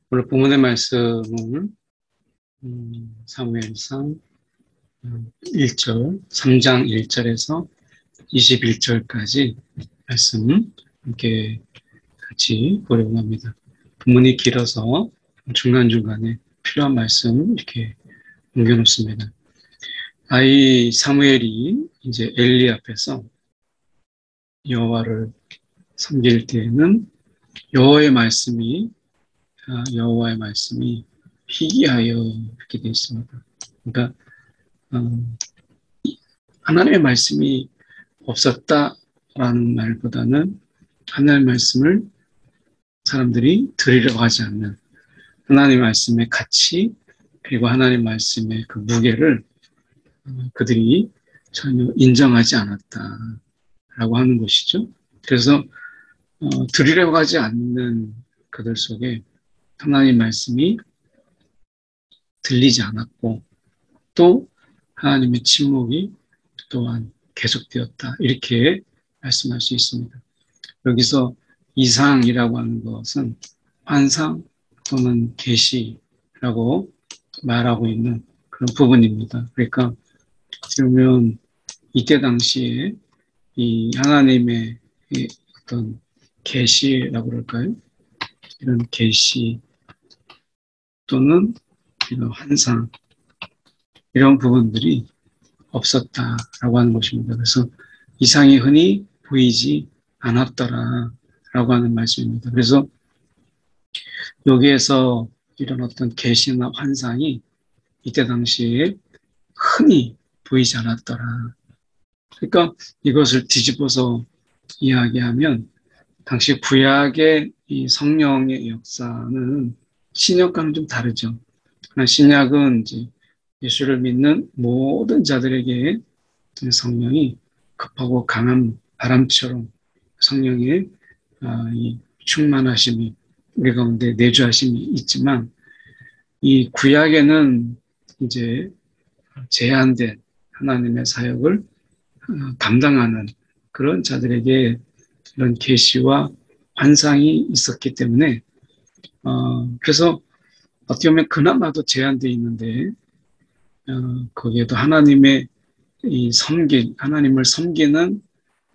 오늘 본문의 말씀은 사무엘상 1절, 3장 1절에서 21절까지 말씀 함께 같이 보려고 합니다. 본문이 길어서 중간중간에 필요한 말씀 이렇게 옮겨놓습니다. 이 사무엘이 이제 엘리 앞에서 여호와를 섬길 때에는 여호와의 말씀이 희귀하여 이렇게 되어 있습니다. 그러니까 하나님의 말씀이 없었다라는 말보다는 하나님의 말씀을 사람들이 들으려고 하지 않는 하나님의 말씀의 가치 그리고 하나님의 말씀의 그 무게를 그들이 전혀 인정하지 않았다라고 하는 것이죠. 그래서 들으려고 하지 않는 그들 속에 하나님의 말씀이 들리지 않았고 또 하나님의 침묵이 또한 계속되었다. 이렇게 말씀할 수 있습니다. 여기서 이상이라고 하는 것은 환상 또는 계시라고 말하고 있는 그런 부분입니다. 그러니까 그러면 이때 당시에 이 하나님의 어떤 계시라고 그럴까요? 이런 계시 또는 이런 환상 이런 부분들이 없었다라고 하는 것입니다. 그래서 이상이 흔히 보이지 않았더라라고 하는 말씀입니다. 그래서 여기에서 이런 어떤 계시나 환상이 이때 당시에 흔히 보이지 않았더라. 그러니까 이것을 뒤집어서 이야기하면 당시 구약의 이 성령의 역사는 신약과는 좀 다르죠. 신약은 이제 예수를 믿는 모든 자들에게 성령이 급하고 강한 바람처럼 성령의 이 충만하심이 우리 가운데 내주하심이 있지만 이 구약에는 이제 제한된 하나님의 사역을 감당하는 그런 자들에게 이런 계시와 환상이 있었기 때문에 그래서 어떻게 보면 그나마도 제한되어 있는데 거기에도 하나님의 하나님을 섬기는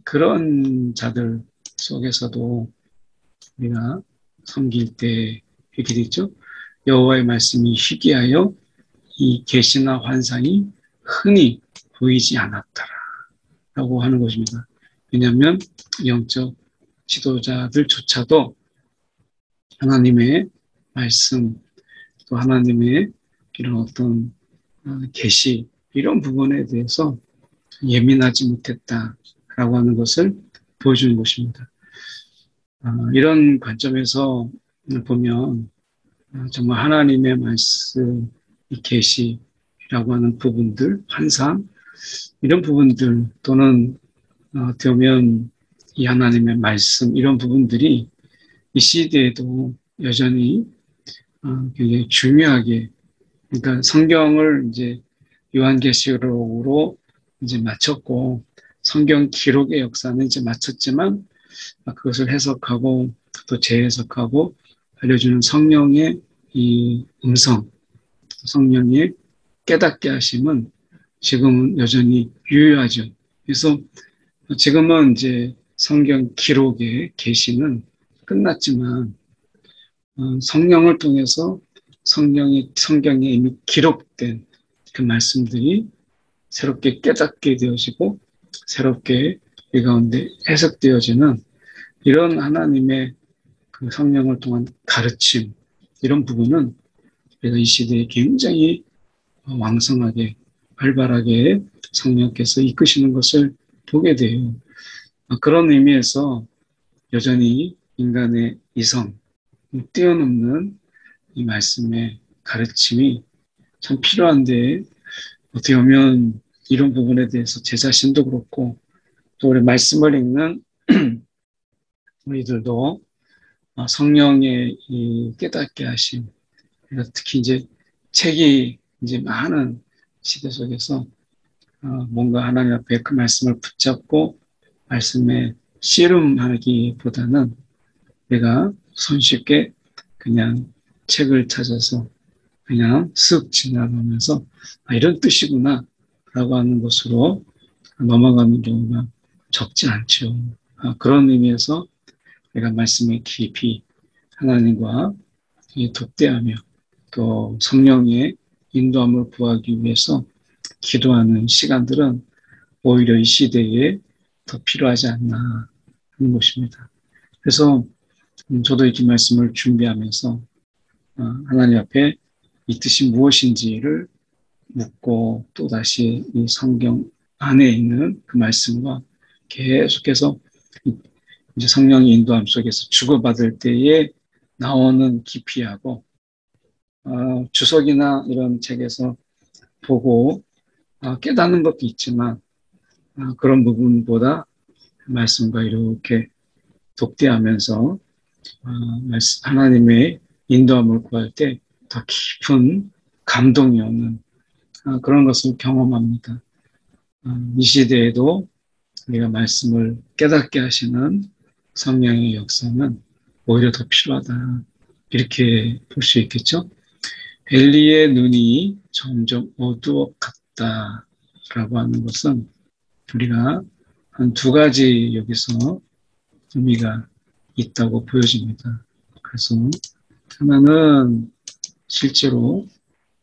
그런 자들 속에서도 우리가 섬길 때 이렇게 되죠. 여호와의 말씀이 희귀하여 이 계시나 환상이 흔히 보이지 않았더라라고 하는 것입니다. 왜냐하면 영적 지도자들조차도 하나님의 말씀 또 하나님의 이런 어떤 계시 이런 부분에 대해서 예민하지 못했다라고 하는 것을 보여주는 것입니다. 이런 관점에서 보면 정말 하나님의 말씀, 이 계시라고 하는 부분들, 환상 이런 부분들 또는 어떻게 보면 이 하나님의 말씀 이런 부분들이 이 시대에도 여전히 굉장히 중요하게 그러니까 성경을 이제 요한계시록으로 이제 마쳤고 성경 기록의 역사는 이제 마쳤지만 그것을 해석하고 또 재해석하고 알려주는 성령의 이 음성, 성령의 깨닫게 하심은 지금은 여전히 유효하죠. 그래서 지금은 이제 성경 기록의 계시는 끝났지만 성령을 통해서 성경에 이미 기록된 그 말씀들이 새롭게 깨닫게 되어지고 새롭게 이 가운데 해석되어지는 이런 하나님의 그 성령을 통한 가르침 이런 부분은 우리가 이 시대에 굉장히 왕성하게 활발하게 성령께서 이끄시는 것을 보게 돼요. 그런 의미에서 여전히 인간의 이성, 뛰어넘는 이 말씀의 가르침이 참 필요한데 어떻게 보면 이런 부분에 대해서 제 자신도 그렇고 또 우리 말씀을 읽는 우리들도 성령의 이 깨닫게 하심 특히 이제 책이 이제 많은 시대 속에서 뭔가 하나님 앞에 그 말씀을 붙잡고 말씀에 씨름하기보다는 내가 손쉽게 그냥 책을 찾아서 그냥 쓱 지나가면서 이런 뜻이구나 라고 하는 것으로 넘어가는 경우가 적지 않죠. 그런 의미에서 내가 말씀에 깊이 하나님과 독대하며 또 성령의 인도함을 구하기 위해서 기도하는 시간들은 오히려 이 시대에 더 필요하지 않나 하는 것입니다. 그래서 저도 이렇게 말씀을 준비하면서 하나님 앞에 이 뜻이 무엇인지를 묻고 또다시 이 성경 안에 있는 그 말씀과 계속해서 이제 성령의 인도함 속에서 주고받을 때에 나오는 깊이하고 주석이나 이런 책에서 보고 깨닫는 것도 있지만 그런 부분보다 말씀과 이렇게 독대하면서 하나님의 인도함을 구할 때 더 깊은 감동이 오는 그런 것을 경험합니다. 이 시대에도 우리가 말씀을 깨닫게 하시는 성령의 역사는 오히려 더 필요하다. 이렇게 볼 수 있겠죠? 엘리의 눈이 점점 어두워 갔다라고 하는 것은 우리가 한 두 가지 여기서 의미가 있다고 보여집니다. 그래서 하나는 실제로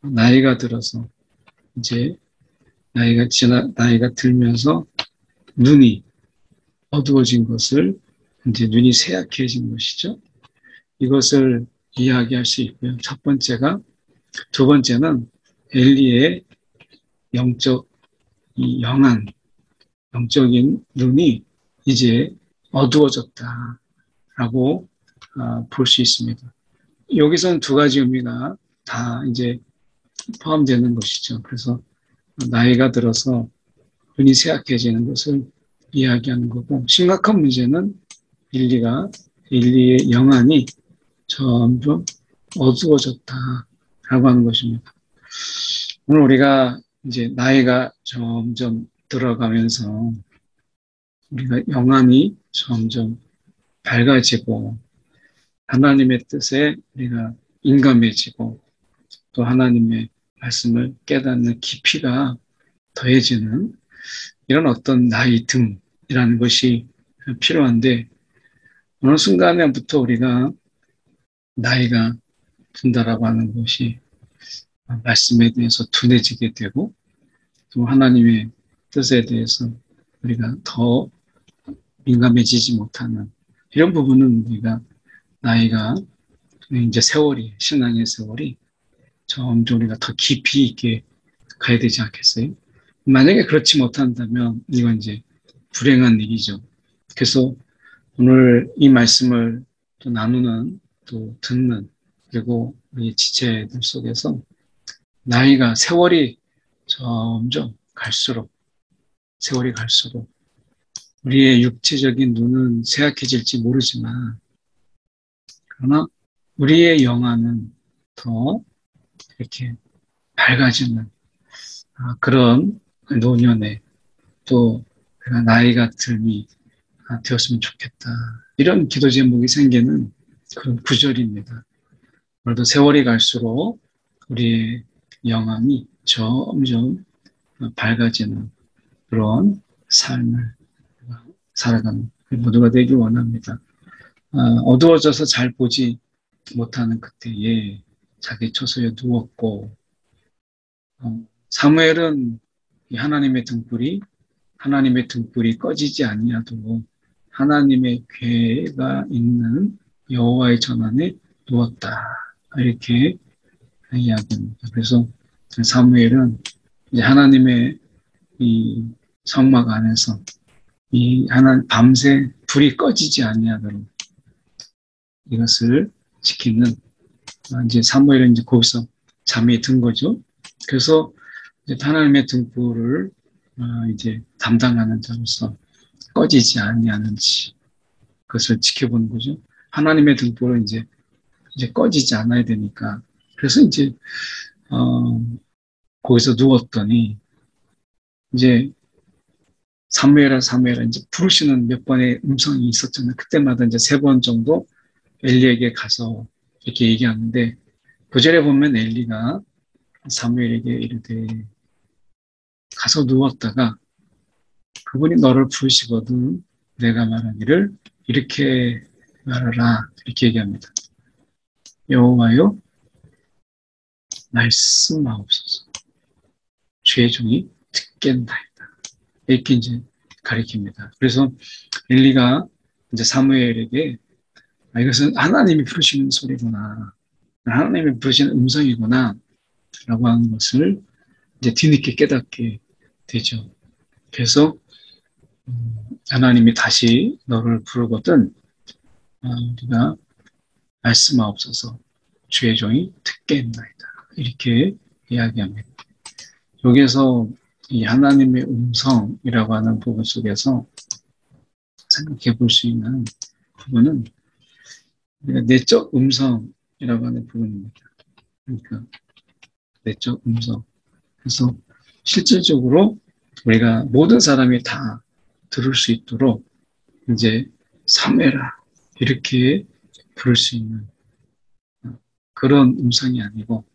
나이가 들어서 이제 나이가 들면서 눈이 어두워진 것을 이제 눈이 새약해진 것이죠. 이것을 이야기할 수 있고요. 두 번째는 엘리의 영적인 눈이 이제 어두워졌다라고 볼 수 있습니다. 여기서는 두 가지 의미가 다 이제 포함되는 것이죠. 그래서 나이가 들어서 눈이 쇠약해지는 것을 이야기하는 거고, 심각한 문제는 엘리의 영안이 점점 어두워졌다라고 하는 것입니다. 오늘 우리가 이제 나이가 점점 들어가면서 우리가 영안이 점점 밝아지고 하나님의 뜻에 우리가 인감해지고 또 하나님의 말씀을 깨닫는 깊이가 더해지는 이런 어떤 나이 듦이라는 것이 필요한데 어느 순간에부터 우리가 나이가 든다라고 하는 것이 말씀에 대해서 둔해지게 되고 또 하나님의 뜻에 대해서 우리가 더 민감해지지 못하는 이런 부분은 우리가 나이가 이제 신앙의 세월이 점점 우리가 더 깊이 있게 가야 되지 않겠어요? 만약에 그렇지 못한다면 이건 이제 불행한 일이죠. 그래서 오늘 이 말씀을 또 나누는 또 듣는 그리고 우리 지체들 속에서 세월이 점점 갈수록 우리의 육체적인 눈은 쇠약해질지 모르지만 그러나 우리의 영안은 더 이렇게 밝아지는 그런 노년에 또 나이가 듦이 되었으면 좋겠다. 이런 기도 제목이 생기는 그런 구절입니다. 오늘도 세월이 갈수록 우리의 영안이 점점 밝아지는 그런 삶을 살아가는 모두가 되길 원합니다. 어두워져서 잘 보지 못하는 그때에 자기 처소에 누웠고 사무엘은 하나님의 등불이 꺼지지 아니하도록 하나님의 궤가 있는 여호와의 전안에 누웠다. 이렇게 이야기합니다. 그래서 사무엘은 이제 하나님의 이 성막 안에서 밤새 불이 꺼지지 아니하도록 이것을 지키는 이제 사무엘은 이제 거기서 잠이 든 거죠. 그래서 이제 하나님의 등불을 이제 담당하는 자로서 꺼지지 아니하는지 그것을 지켜보는 거죠. 하나님의 등불은 이제 꺼지지 않아야 되니까 그래서 이제 거기서 누웠더니 이제 사무엘아 이제 부르시는 몇 번의 음성이 있었잖아요. 그때마다 이제 3번 정도 엘리에게 가서 이렇게 얘기하는데 구절에 보면 엘리가 사무엘에게 이르되 가서 누웠다가 그분이 너를 부르시거든 내가 말하기를 이렇게 말하라 이렇게 얘기합니다. 여호와여 말씀하옵소서 주의 종이 듣겠나이다. 이렇게 이제 가리킵니다. 그래서 엘리가 이제 사무엘에게 이것은 하나님이 부르시는 소리구나. 하나님이 부르시는 음성이구나. 라고 하는 것을 이제 뒤늦게 깨닫게 되죠. 그래서 하나님이 다시 너를 부르거든 우리가 말씀하옵소서 주의 종이 듣겠나이다. 이렇게 이야기합니다. 여기에서 이 하나님의 음성이라고 하는 부분 속에서 생각해 볼 수 있는 부분은 내적 음성이라고 하는 부분입니다. 그러니까 내적 음성. 그래서 실질적으로 우리가 모든 사람이 다 들을 수 있도록 이제 사무엘아 이렇게 부를 수 있는 그런 음성이 아니고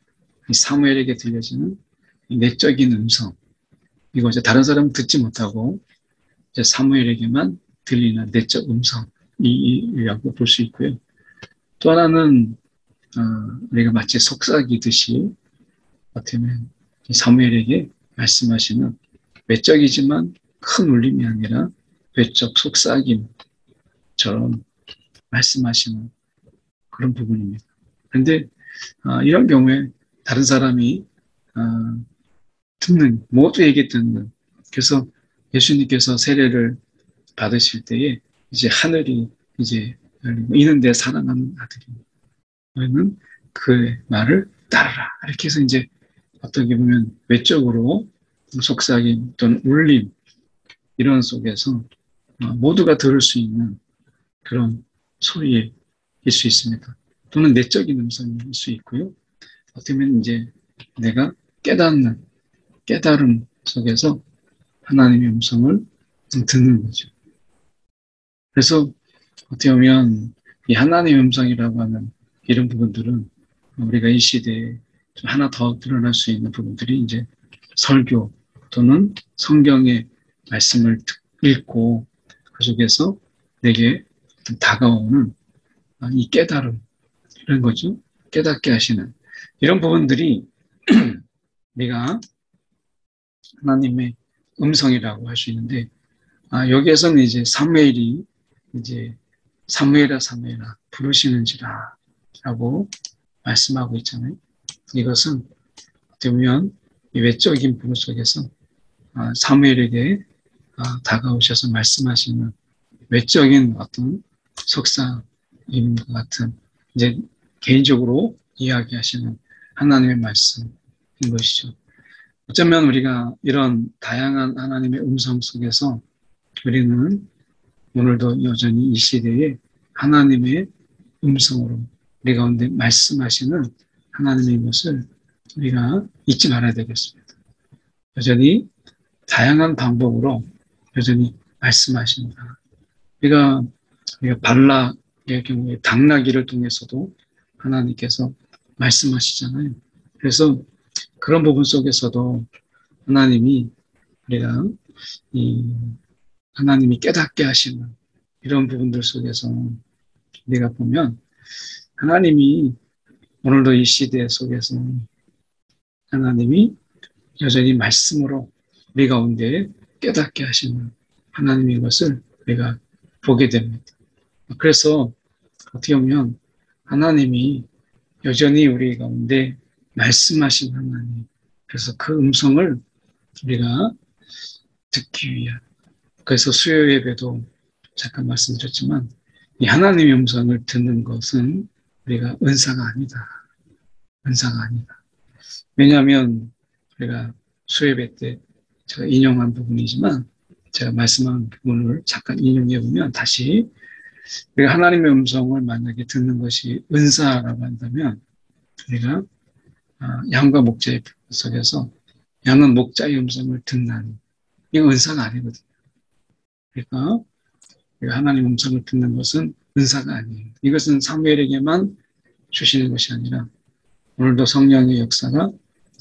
사무엘에게 들려지는 내적인 음성. 이거 이제 다른 사람은 듣지 못하고 이제 사무엘에게만 들리는 내적 음성이라고 볼 수 있고요. 또 하나는 우리가 마치 속삭이듯이 어쩌면 사무엘에게 말씀하시는 외적이지만 큰 울림이 아니라 외적 속삭임처럼 말씀하시는 그런 부분입니다. 그런데 이런 경우에 다른 사람이 듣는, 모두에게 듣는, 그래서 예수님께서 세례를 받으실 때에 이제 하늘이 이제 열리고 이는데 사랑하는 아들이 너희는 그의 말을 따르라. 이렇게 해서 이제 어떻게 보면 외적으로 속삭임 또는 울림 이런 속에서 모두가 들을 수 있는 그런 소리일 수 있습니다. 또는 내적인 음성일 수 있고요. 어떻게 보면 이제 내가 깨달음 속에서 하나님의 음성을 듣는 거죠. 그래서 어떻게 보면 이 하나님의 음성이라고 하는 이런 부분들은 우리가 이 시대에 좀 하나 더 드러날 수 있는 부분들이 이제 설교 또는 성경의 말씀을 읽고 그 속에서 내게 다가오는 이 깨달음 이런 거죠. 깨닫게 하시는 이런 부분들이 우리가 하나님의 음성이라고 할 수 있는데 여기에서는 이제 사무엘이 이제 사무엘아 부르시는지라 라고 말씀하고 있잖아요. 이것은 어떻게 보면 외적인 부분 속에서 사무엘에게 다가오셔서 말씀하시는 외적인 어떤 속삭임인 것 같은 이제 개인적으로 이야기하시는 하나님의 말씀인 것이죠. 어쩌면 우리가 이런 다양한 하나님의 음성 속에서 우리는 오늘도 여전히 이 시대에 하나님의 음성으로 우리 가운데 말씀하시는 하나님의 것을 우리가 잊지 말아야 되겠습니다. 여전히 다양한 방법으로 여전히 말씀하신다. 우리가 발락의 경우에 당나귀를 통해서도 하나님께서 말씀하시잖아요. 그래서 그런 부분 속에서도 하나님이 우리가 하나님이 깨닫게 하시는 이런 부분들 속에서 우리가 보면 하나님이 오늘도 이 시대 속에서 하나님이 여전히 말씀으로 우리 가운데 깨닫게 하시는 하나님의 것을 우리가 보게 됩니다. 그래서 어떻게 보면 하나님이 여전히 우리 가운데 말씀하신 하나님, 그래서 그 음성을 우리가 듣기 위한, 그래서 수요 예배도 잠깐 말씀드렸지만 이 하나님의 음성을 듣는 것은 우리가 은사가 아니다. 은사가 아니다. 왜냐하면 우리가 수요 예배 때 제가 인용한 부분이지만 제가 말씀한 부분을 잠깐 인용해 보면 다시 우리가 하나님의 음성을 만약에 듣는 것이 은사라고 한다면 우리가 양과 목자의 속에서 양은 목자의 음성을 듣는 이거 은사가 아니거든요. 그러니까 우리가 하나님의 음성을 듣는 것은 은사가 아니에요. 이것은 사무엘에게만 주시는 것이 아니라 오늘도 성령의 역사가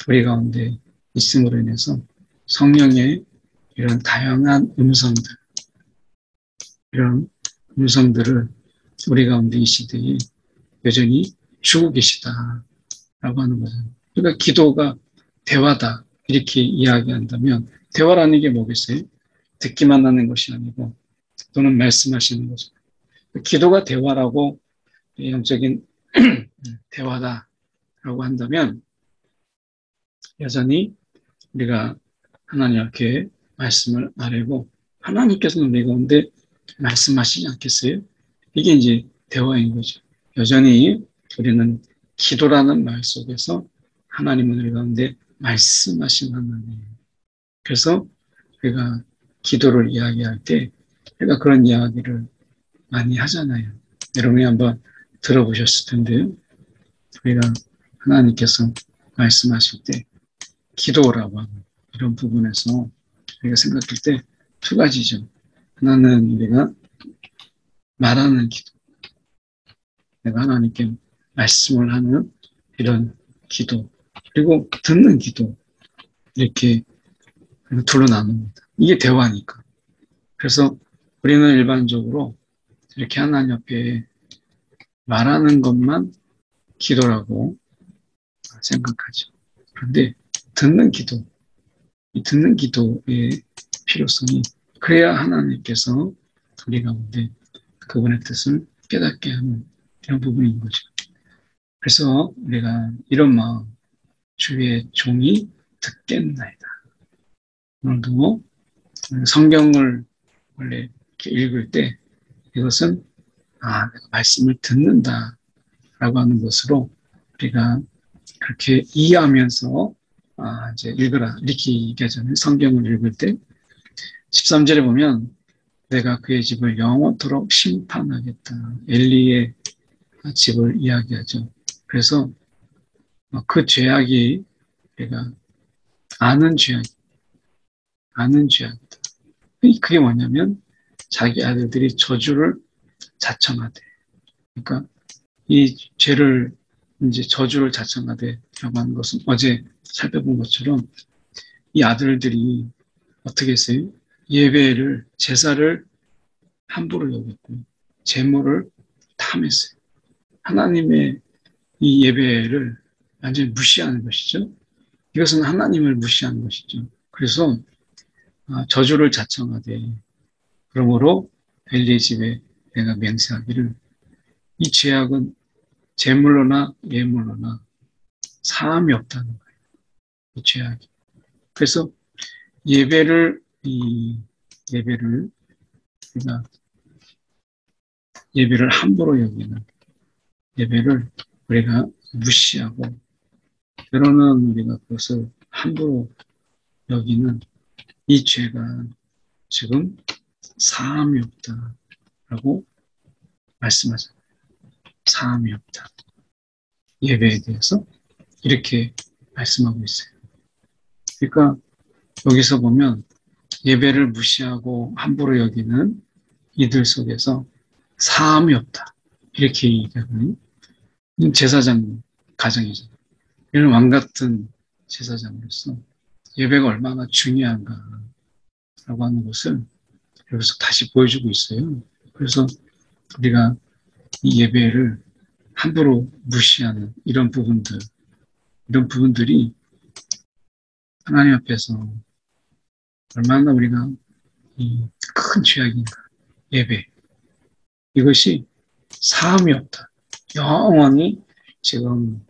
우리 가운데 있음으로 인해서 성령의 이런 다양한 음성들, 이런 음성들을 우리 가운데 이 시대에 여전히 주고 계시다라고 하는 거죠. 그러니까 기도가 대화다 이렇게 이야기한다면 대화라는 게 뭐겠어요? 듣기만 하는 것이 아니고 또는 말씀하시는 거죠. 기도가 대화라고 영적인 대화다라고 한다면 여전히 우리가 하나님 앞에 말씀을 아뢰고 하나님께서는 우리 가운데 말씀하시지 않겠어요? 이게 이제 대화인 거죠. 여전히 우리는 기도라는 말 속에서 하나님은 우리 가운데 말씀하신 하나님. 그래서 우리가 기도를 이야기할 때 우리가 그런 이야기를 많이 하잖아요. 여러분이 한번 들어보셨을 텐데요. 우리가 하나님께서 말씀하실 때 기도라고 하는 이런 부분에서 우리가 생각할 때 두 가지죠. 하나는 우리가 말하는 기도, 내가 하나님께 말씀을 하는 이런 기도, 그리고 듣는 기도, 이렇게 둘로 나눕니다. 이게 대화니까. 그래서 우리는 일반적으로 이렇게 하나님 앞에 말하는 것만 기도라고 생각하죠. 그런데 듣는 기도, 이 듣는 기도의 필요성이 그래야 하나님께서 우리 가운데 그분의 뜻을 깨닫게 하는 이런 부분인 거죠. 그래서 우리가 이런 마음, 주의 종이 듣겠나이다. 오늘도 성경을 원래 이렇게 읽을 때 이것은 내가 말씀을 듣는다라고 하는 것으로 우리가 그렇게 이해하면서 이제 읽으라 이렇게 얘기하잖아요. 성경을 읽을 때 13절에 보면 내가 그의 집을 영원토록 심판하겠다. 엘리의 집을 이야기하죠. 그래서 그 죄악이 우리가 아는 죄악이다. 그게 뭐냐면 자기 아들들이 저주를 자청하되, 그러니까 이 죄를 이제 저주를 자청하되라고 하는 것은 어제 살펴본 것처럼 이 아들들이 어떻게 했어요? 예배를 제사를 함부로 여겼고 제물을 탐했어요. 하나님의 이 예배를 완전히 무시하는 것이죠. 이것은 하나님을 무시하는 것이죠. 그래서 저주를 자청하되 그러므로 엘리의 집에 내가 맹세하기를 이 죄악은 제물로나 예물로나 사함이 없다는 거예요. 이 죄악이. 그래서 이 예배를 우리가 예배를 함부로 여기는 예배를 우리가 무시하고 때로는 우리가 그것을 함부로 여기는 이 죄가 지금 사함이 없다라고 말씀하잖아요. 사함이 없다. 예배에 대해서 이렇게 말씀하고 있어요. 그러니까 여기서 보면 예배를 무시하고 함부로 여기는 이들 속에서 사함이 없다. 이렇게 얘기하거든요. 제사장 가정이잖아요. 이런 왕 같은 제사장으로서 예배가 얼마나 중요한가라고 하는 것을 여기서 다시 보여주고 있어요. 그래서 우리가 이 예배를 함부로 무시하는 이런 부분들이 하나님 앞에서 얼마나 우리가 큰 죄악인가. 예배. 이것이 사함이 없다. 영원히 지금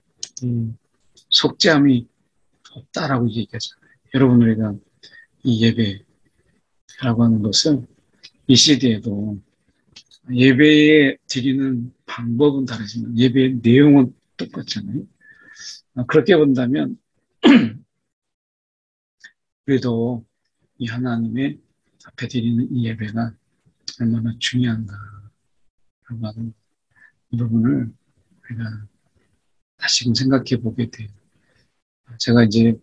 속죄함이 없다라고 얘기하잖아요. 여러분, 우리가 이 예배라고 하는 것은 이 시대에도 예배에 드리는 방법은 다르지만 예배의 내용은 똑같잖아요. 그렇게 본다면 그래도 이 하나님의 앞에 드리는 이 예배가 얼마나 중요한가라고 하는 이 부분을 우리가 다시금 생각해 보게 돼요. 제가 이제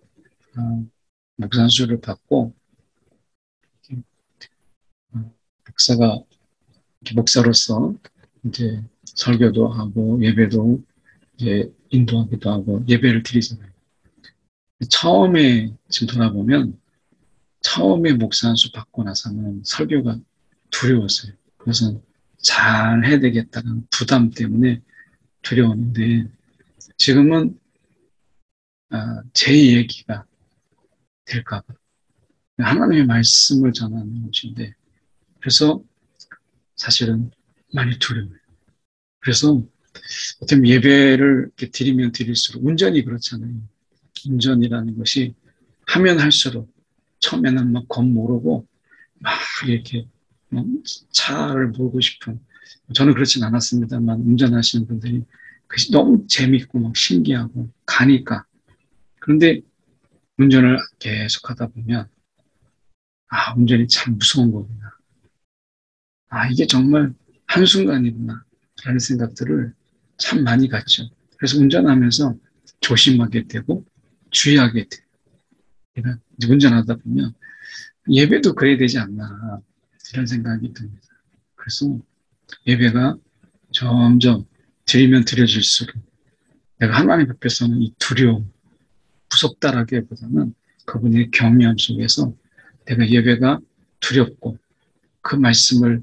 목사 안수를 받고 목사로서 이제 설교도 하고 예배도 이제 인도하기도 하고 예배를 드리잖아요. 처음에 지금 돌아보면 처음에 목사 안수 받고 나서는 설교가 두려웠어요. 그래서 잘 해야 되겠다는 부담 때문에 두려웠는데 지금은 제 얘기가 될까 봐 하나님의 말씀을 전하는 것인데 그래서 사실은 많이 두려워요. 그래서 어떤 예배를 이렇게 드리면 드릴수록 운전이 그렇잖아요. 운전이라는 것이 하면 할수록 처음에는 막 겁모르고 막 이렇게 막 차를 몰고 싶은 저는 그렇진 않았습니다만 운전하시는 분들이 너무 재밌고 막 신기하고 가니까 그런데 운전을 계속 하다 보면 운전이 참 무서운 거구나. 이게 정말 한순간이구나 라는 생각들을 참 많이 갖죠. 그래서 운전하면서 조심하게 되고 주의하게 돼요. 그러니까 운전하다 보면 예배도 그래야 되지 않나 이런 생각이 듭니다. 그래서 예배가 점점 드리면 드려질수록 내가 하나님 앞에서는 이 두려움, 무섭다라기보다는 그분의 경외함 속에서 내가 예배가 두렵고 그 말씀을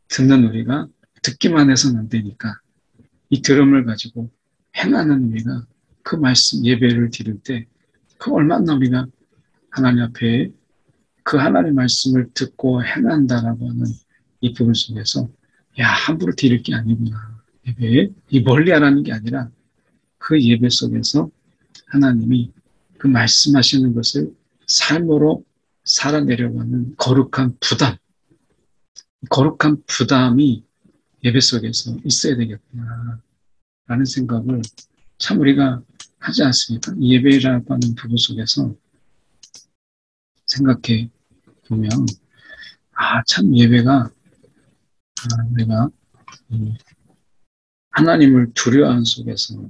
듣는 우리가 듣기만 해서는 안 되니까 이 들음을 가지고 행하는 우리가 그 말씀 예배를 드릴 때 그 얼마나 우리가 하나님 앞에 그 하나님의 말씀을 듣고 행한다라고 하는 이 부분 속에서 함부로 드릴 게 아니구나. 예배에 이 멀리 하라는 게 아니라 그 예배 속에서 하나님이 그 말씀하시는 것을 삶으로 살아내려가는 거룩한 부담이 예배 속에서 있어야 되겠구나 라는 생각을 참 우리가 하지 않습니까? 예배라고 하는 부분 속에서 생각해 보면 참 예배가 우리가 하나님을 두려워하는 속에서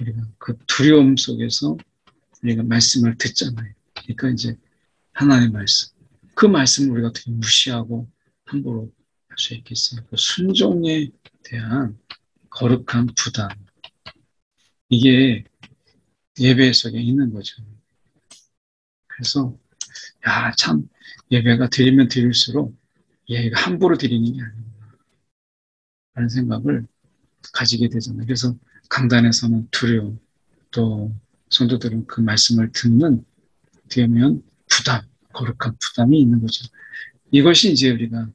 우리가 그 두려움 속에서 우리가 말씀을 듣잖아요. 그러니까 이제 하나님의 말씀 그 말씀을 우리가 어떻게 무시하고 함부로 할 수 있겠어요? 그 순종에 대한 거룩한 부담 이게 예배 속에 있는 거죠. 그래서 참 예배가 드리면 드릴수록 예배가 함부로 드리는 게 아니구나 라는 생각을 가지게 되잖아요. 그래서 강단에서는 두려움 또 성도들은 그 말씀을 듣는 되면 부담, 거룩한 부담이 있는 거죠. 이것이 이제 우리가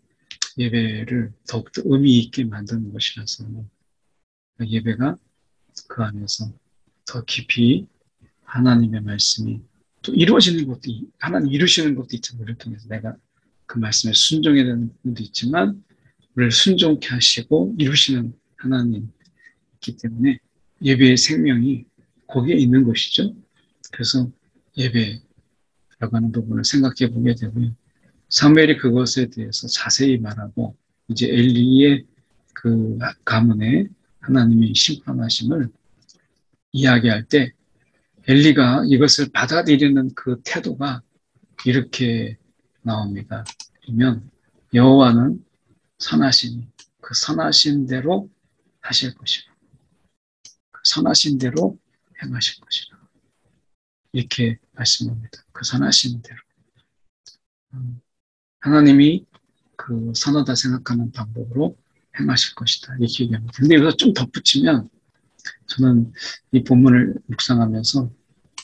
예배를 더욱더 의미 있게 만드는 것이라서 예배가 그 안에서 더 깊이 하나님의 말씀이 또 이루어지는 것도 하나님 이루시는 것도 있잖아요. 우리를 통해서 내가 그 말씀에 순종해야 되는 부분도 있지만 우리를 순종케 하시고 이루시는 하나님 있기 때문에 예배의 생명이 거기에 있는 것이죠. 그래서 예배라고 하는 부분을 생각해 보게 되고요. 사무엘이 그것에 대해서 자세히 말하고 이제 엘리의 그 가문에 하나님의 심판하심을 이야기할 때 엘리가 이것을 받아들이는 그 태도가 이렇게 나옵니다. 그러면 여호와는 선하시니 그 선하신 대로 하실 것이라. 그 선하신 대로 행하실 것이라. 이렇게 말씀합니다. 그 선하신 대로. 하나님이 그 선하다 생각하는 방법으로 행하실 것이다. 이렇게 얘기합니다. 근데 여기서 좀 덧붙이면 저는 이 본문을 묵상하면서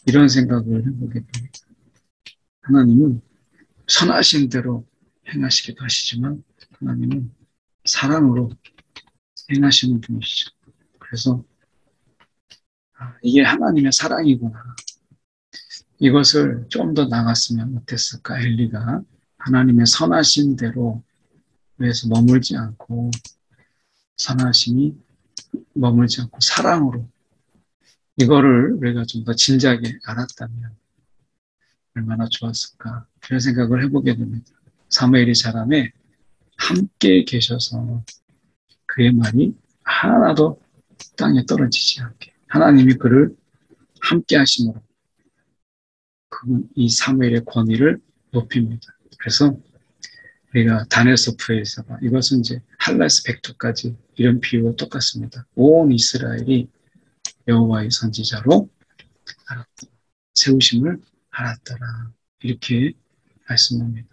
이런 생각을 해보게 됩니다. 하나님은 선하신 대로 행하시기도 하시지만 하나님은 사랑으로 행하시는 분이시죠. 그래서 이게 하나님의 사랑이구나. 이것을 좀 더 나갔으면 어땠을까? 엘리가 하나님의 선하신 대로 위해서 머물지 않고 선하심이 머물지 않고 사랑으로 이거를 우리가 좀 더 진지하게 알았다면 얼마나 좋았을까 그런 생각을 해보게 됩니다. 사무엘이 자람에 함께 계셔서 그의 말이 하나도 땅에 떨어지지 않게 하나님이 그를 함께 하심으로 이 사무엘의 권위를 높입니다. 그래서 우리가 다니엘서프에서 이것은 이제 할라스 백두까지 이런 비유와 똑같습니다. 온 이스라엘이 여호와의 선지자로 알았더라. 세우심을 알았더라. 이렇게 말씀합니다.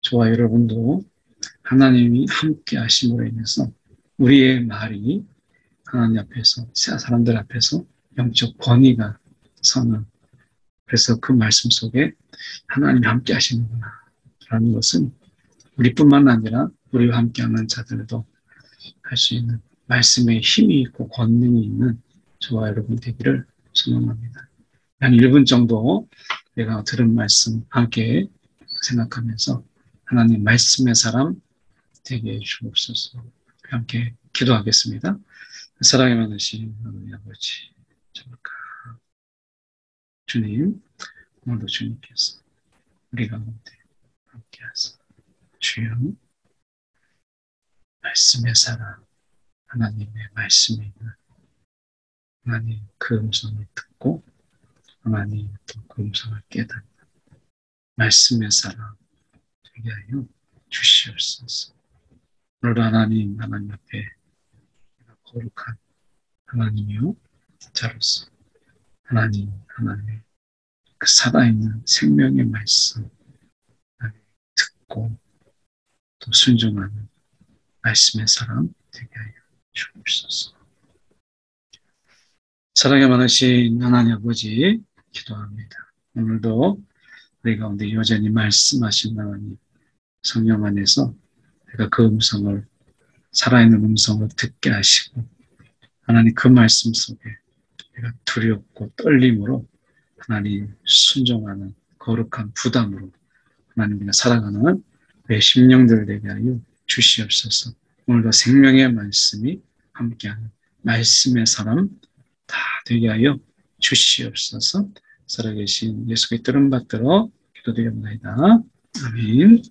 저와 여러분도 하나님이 함께 하심으로 인해서 우리의 말이 하나님 앞에서, 사람들 앞에서 영적 권위가 서는, 그래서 그 말씀 속에 하나님이 함께 하시는구나 라는 것은 우리뿐만 아니라 우리와 함께하는 자들도 할 수 있는 말씀에 힘이 있고 권능이 있는 저와 여러분 되기를 소망합니다. 한 1분 정도 내가 들은 말씀 함께 생각하면서 하나님 말씀의 사람 되게 해주옵소서. 함께 기도하겠습니다. 사랑에 많으신 하나님 아버지, 주님, 오늘도 주님께서 우리 가운데 함께 하사 주여 말씀의 사람, 하나님의 말씀이 있는 하나님 그 음성을 듣고 하나님 또 그 음성을 깨닫는 말씀의 사람 되게 하여 주시옵소서. 오늘 하나님 앞에 거룩한 하나님이요 자로서 하나님의 그 살아있는 생명의 말씀 듣고 또 순종하는 말씀의 사람 되게 하여 주옵소서. 사랑에 많으신 하나님 아버지 기도합니다. 오늘도 우리 가운데 여전히 말씀하신 하나님 성령 안에서 내가 그 음성을 살아있는 음성을 듣게 하시고 하나님 그 말씀 속에 내가 두렵고 떨림으로 하나님 순종하는 거룩한 부담으로 하나님을 사랑하는 내 심령들 되게 하여 주시옵소서. 오늘도 생명의 말씀이 함께하는 말씀의 사람 다 되게 하여 주시옵소서. 살아계신 예수의 뜻을 받들어 기도드립니다. 아멘.